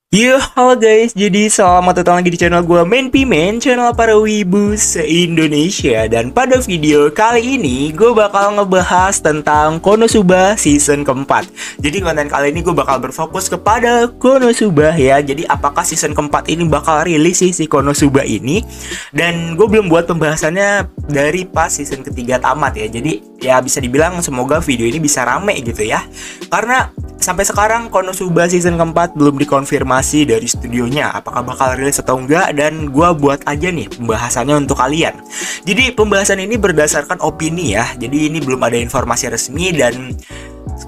Yo, halo guys, jadi selamat datang lagi di channel gue Main Pimen, channel para wibu se-Indonesia. Dan pada video kali ini, gue bakal ngebahas tentang Konosuba season keempat. Jadi konten kali ini gue bakal berfokus kepada Konosuba ya. Jadi apakah season keempat ini bakal rilis si Konosuba ini. Dan gue belum buat pembahasannya dari pas season ketiga tamat ya. Jadi ya bisa dibilang semoga video ini bisa rame gitu ya. Karena sampai sekarang Konosuba season keempat belum dikonfirmasi dari studionya apakah bakal rilis atau enggak, dan gua buat aja nih pembahasannya untuk kalian. Jadi pembahasan ini berdasarkan opini ya. Jadi ini belum ada informasi resmi, dan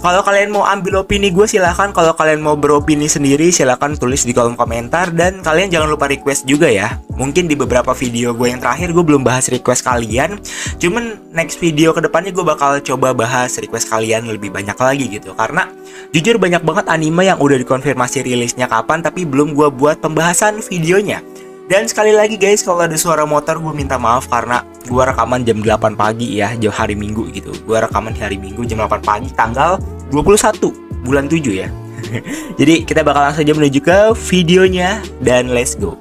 kalau kalian mau ambil opini gue silahkan. Kalau kalian mau beropini sendiri silahkan tulis di kolom komentar. Dan kalian jangan lupa request juga ya. Mungkin di beberapa video gue yang terakhir gue belum bahas request kalian. Cuman next video kedepannya gue bakal coba bahas request kalian lebih banyak lagi gitu. Karena jujur banyak banget anime yang udah dikonfirmasi rilisnya kapan tapi belum gue buat pembahasan videonya. Dan sekali lagi guys, kalau ada suara motor gue minta maaf karena gue rekaman jam 8 pagi ya, jam hari Minggu gitu. Gue rekaman di hari Minggu jam 8 pagi tanggal 21 bulan 7 ya. Jadi kita bakal langsung aja menuju ke videonya dan let's go.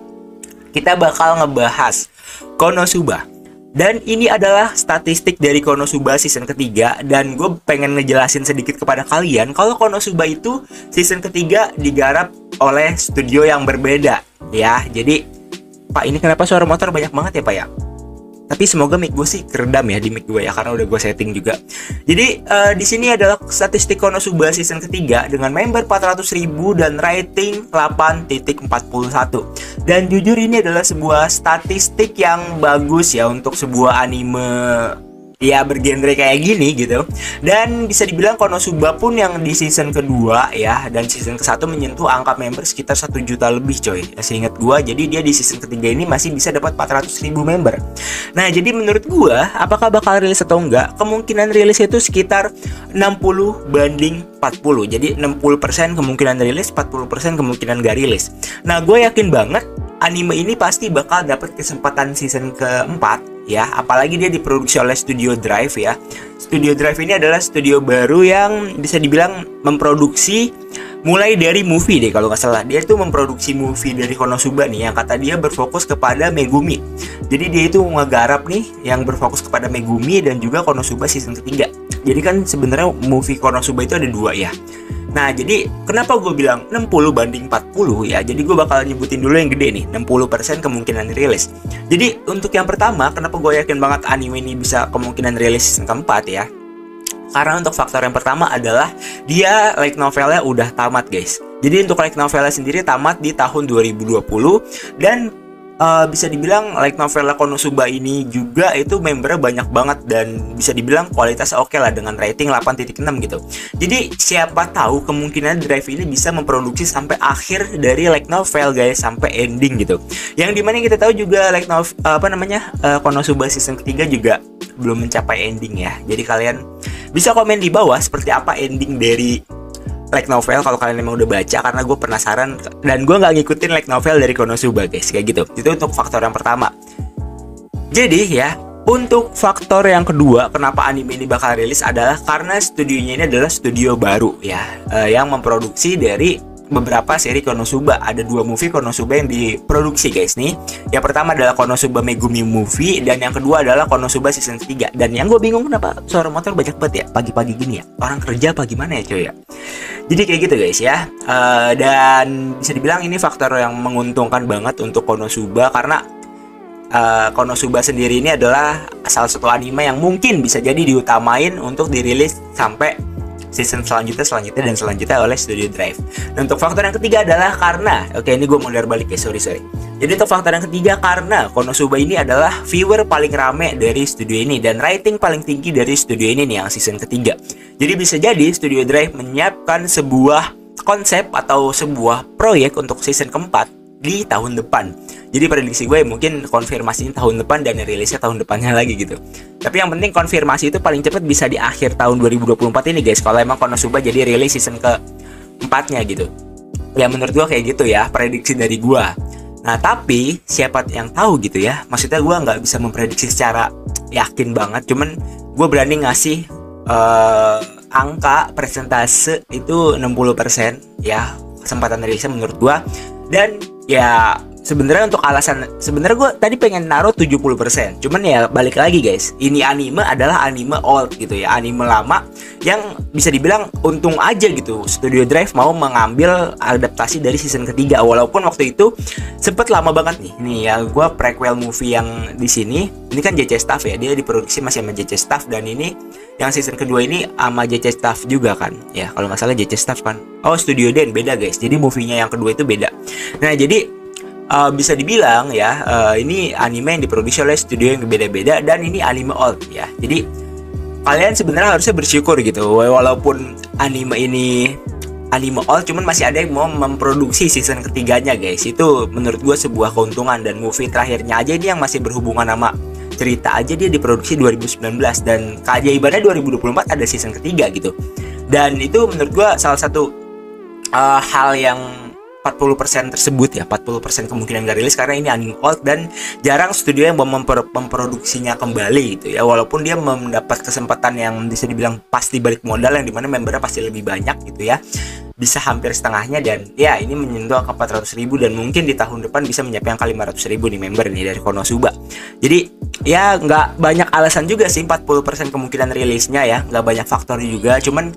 Kita bakal ngebahas Konosuba. Dan ini adalah statistik dari Konosuba season ketiga. Dan gue pengen ngejelasin sedikit kepada kalian kalau Konosuba itu season ketiga digarap oleh studio yang berbeda ya. Jadi Pak, ini kenapa suara motor banyak banget ya Pak ya? Tapi semoga mic gue sih keredam ya di mic gue ya, karena udah gue setting juga. Jadi di sini adalah statistik Konosuba season ketiga dengan member 400.000 dan rating 8.41. Dan jujur ini adalah sebuah statistik yang bagus ya untuk sebuah anime ya bergenre kayak gini gitu. Dan bisa dibilang Konosuba pun yang di season kedua ya dan season ke-1 menyentuh angka member sekitar 1 juta lebih coy ya, seingat gua. Jadi dia di season ketiga ini masih bisa dapat 400.000 member. Nah jadi menurut gua apakah bakal rilis atau enggak, kemungkinan rilis itu sekitar 60 banding 40. Jadi 60% kemungkinan rilis, 40% kemungkinan gak rilis. Nah gue yakin banget anime ini pasti bakal dapat kesempatan season keempat ya, apalagi dia diproduksi oleh Studio Drive ya. Studio Drive ini adalah studio baru yang bisa dibilang memproduksi mulai dari movie deh kalau nggak salah. Dia itu memproduksi movie dari Konosuba nih yang kata dia berfokus kepada Megumi. Jadi dia itu ngegarap nih yang berfokus kepada Megumi dan juga Konosuba season ketiga. Jadi kan sebenarnya movie Konosuba itu ada 2 ya. Nah jadi kenapa gue bilang 60 banding 40 ya. Jadi gue bakal nyebutin dulu yang gede nih, 60% kemungkinan rilis. Jadi untuk yang pertama, kenapa gue yakin banget anime ini bisa kemungkinan rilis season keempat ya, karena untuk faktor yang pertama adalah dia light novelnya udah tamat guys. Jadi untuk light novelnya sendiri tamat di tahun 2020. Dan bisa dibilang light novel Konosuba ini juga itu membernya banyak banget dan bisa dibilang kualitasnya oke lah dengan rating 8.6 gitu. Jadi siapa tahu kemungkinan Drive ini bisa memproduksi sampai akhir dari light novel guys, sampai ending gitu. Yang dimana kita tahu juga light novel Konosuba season ketiga juga belum mencapai ending ya. Jadi kalian bisa komen di bawah seperti apa ending dari light novel kalau kalian memang udah baca, karena gue penasaran dan gue nggak ngikutin light novel dari Konosuba guys, kayak gitu. Itu untuk faktor yang pertama. Jadi ya untuk faktor yang kedua kenapa anime ini bakal rilis adalah karena studionya ini adalah studio baru ya, yang memproduksi dari beberapa seri Konosuba. Ada 2 movie Konosuba yang diproduksi guys nih. Yang pertama adalah Konosuba Megumi Movie dan yang kedua adalah Konosuba season 3. Dan yang gue bingung kenapa suara motor banyak banget ya pagi-pagi gini ya. Orang kerja apa gimana ya coy ya. Jadi kayak gitu guys ya. Dan bisa dibilang ini faktor yang menguntungkan banget untuk Konosuba karena Konosuba sendiri ini adalah salah satu anime yang mungkin bisa jadi diutamain untuk dirilis sampai season selanjutnya oleh Studio Drive. Dan untuk faktor yang ketiga adalah karena ini gue mundur balik ya, sorry. Jadi untuk faktor yang ketiga karena Konosuba ini adalah viewer paling rame dari studio ini dan rating paling tinggi dari studio ini nih yang season ketiga. Jadi bisa jadi Studio Drive menyiapkan sebuah konsep atau sebuah proyek untuk season keempat di tahun depan. Jadi prediksi gue mungkin konfirmasinya tahun depan dan rilisnya tahun depannya lagi gitu. Tapi yang penting konfirmasi itu paling cepat bisa di akhir tahun 2024 ini guys, kalau emang Konosuba jadi rilis season ke-4-nya gitu. Ya menurut gue kayak gitu ya prediksi dari gue. Nah tapi siapa yang tahu gitu ya. Maksudnya gue nggak bisa memprediksi secara yakin banget. Cuman gue berani ngasih angka persentase itu 60% ya kesempatan rilisnya menurut gue. Dan ya sebenarnya untuk alasan, sebenarnya gue tadi pengen naruh 70%. Cuman ya balik lagi guys, ini anime adalah anime old gitu ya, anime lama yang bisa dibilang untung aja gitu Studio Drive mau mengambil adaptasi dari season ketiga. Walaupun waktu itu sempet lama banget nih. Nih ya, gue prequel movie yang di sini. Ini kan JC Staff ya, dia diproduksi masih sama JC Staff, dan ini yang season kedua ini sama JC Staff juga kan. Ya kalau nggak salah JC Staff kan. Oh, Studio Den beda guys. Jadi movie-nya yang kedua itu beda. Nah jadi bisa dibilang ya, ini anime yang diproduksi oleh studio yang beda-beda, dan ini anime old ya. Jadi kalian sebenarnya harusnya bersyukur gitu, walaupun anime ini anime old, cuman masih ada yang mau memproduksi season ketiganya guys. Itu menurut gue sebuah keuntungan. Dan movie terakhirnya aja ini yang masih berhubungan sama cerita aja, dia diproduksi 2019, dan keajaibannya 2024 ada season ketiga gitu. Dan itu menurut gue salah satu hal yang 40% tersebut ya, 40% kemungkinan gak rilis karena ini anime old, dan jarang studio yang memproduksinya kembali gitu ya. Walaupun dia mendapat kesempatan yang bisa dibilang pasti balik modal, yang dimana membernya pasti lebih banyak gitu ya, bisa hampir setengahnya. Dan ya ini menyentuh angka 400.000, dan mungkin di tahun depan bisa mencapai angka 500.000 nih member nih dari Konosuba. Jadi ya nggak banyak alasan juga sih 40% kemungkinan rilisnya ya, nggak banyak faktor juga. Cuman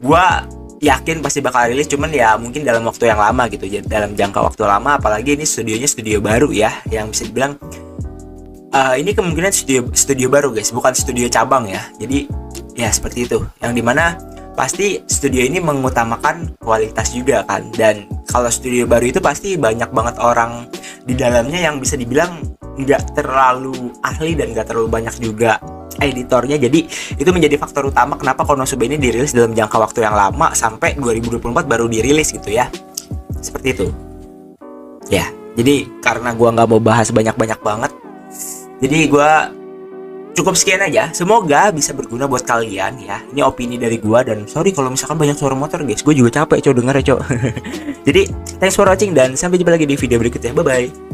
gua yakin pasti bakal rilis, cuman ya mungkin dalam waktu yang lama gitu, dalam jangka waktu lama. Apalagi ini studionya studio baru ya, yang bisa dibilang ini kemungkinan studio baru guys, bukan studio cabang ya. Jadi ya seperti itu, yang dimana pasti studio ini mengutamakan kualitas juga kan. Dan kalau studio baru itu pasti banyak banget orang di dalamnya yang bisa dibilang nggak terlalu ahli, dan nggak terlalu banyak juga editornya. Jadi itu menjadi faktor utama kenapa Konosuba ini dirilis dalam jangka waktu yang lama, sampai 2024 baru dirilis gitu ya. Seperti itu ya. Jadi karena gua nggak mau bahas banyak-banyak banget, jadi gua cukup sekian aja. Semoga bisa berguna buat kalian ya. Ini opini dari gua, dan sorry kalau misalkan banyak suara motor guys, gue juga capek denger ya Jadi thanks for watching, dan sampai jumpa lagi di video berikutnya. Bye bye.